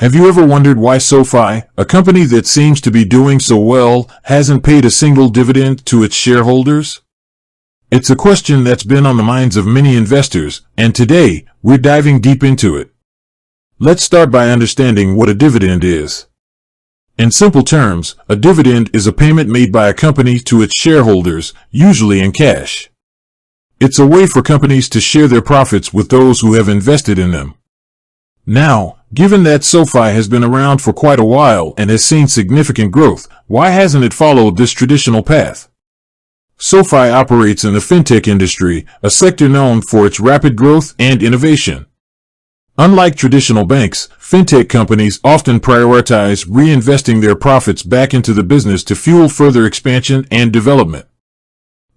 Have you ever wondered why SoFi, a company that seems to be doing so well, hasn't paid a single dividend to its shareholders? It's a question that's been on the minds of many investors, and today, we're diving deep into it. Let's start by understanding what a dividend is. In simple terms, a dividend is a payment made by a company to its shareholders, usually in cash. It's a way for companies to share their profits with those who have invested in them. Now, given that SoFi has been around for quite a while and has seen significant growth, why hasn't it followed this traditional path? SoFi operates in the fintech industry, a sector known for its rapid growth and innovation. Unlike traditional banks, fintech companies often prioritize reinvesting their profits back into the business to fuel further expansion and development.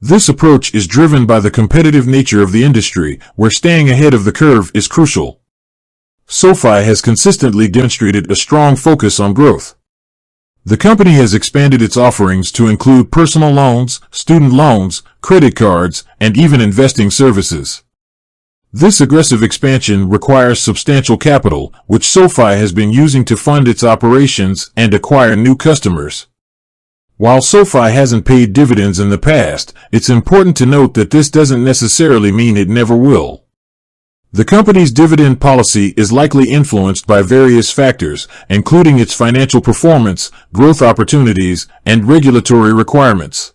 This approach is driven by the competitive nature of the industry, where staying ahead of the curve is crucial. SoFi has consistently demonstrated a strong focus on growth. The company has expanded its offerings to include personal loans, student loans, credit cards, and even investing services. This aggressive expansion requires substantial capital, which SoFi has been using to fund its operations and acquire new customers. While SoFi hasn't paid dividends in the past, it's important to note that this doesn't necessarily mean it never will. The company's dividend policy is likely influenced by various factors, including its financial performance, growth opportunities, and regulatory requirements.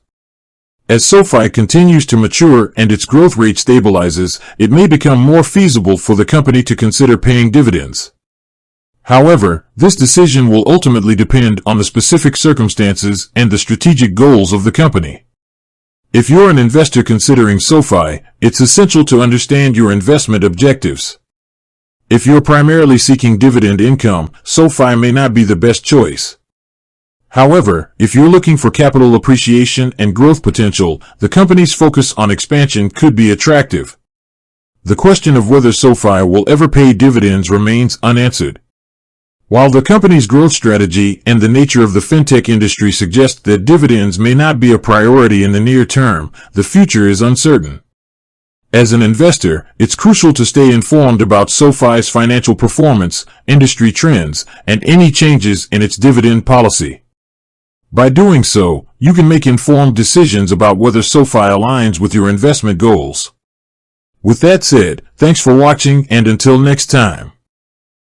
As SoFi continues to mature and its growth rate stabilizes, it may become more feasible for the company to consider paying dividends. However, this decision will ultimately depend on the specific circumstances and the strategic goals of the company. If you're an investor considering SoFi, it's essential to understand your investment objectives. If you're primarily seeking dividend income, SoFi may not be the best choice. However, if you're looking for capital appreciation and growth potential, the company's focus on expansion could be attractive. The question of whether SoFi will ever pay dividends remains unanswered. While the company's growth strategy and the nature of the fintech industry suggest that dividends may not be a priority in the near term, the future is uncertain. As an investor, it's crucial to stay informed about SoFi's financial performance, industry trends, and any changes in its dividend policy. By doing so, you can make informed decisions about whether SoFi aligns with your investment goals. With that said, thanks for watching, and until next time.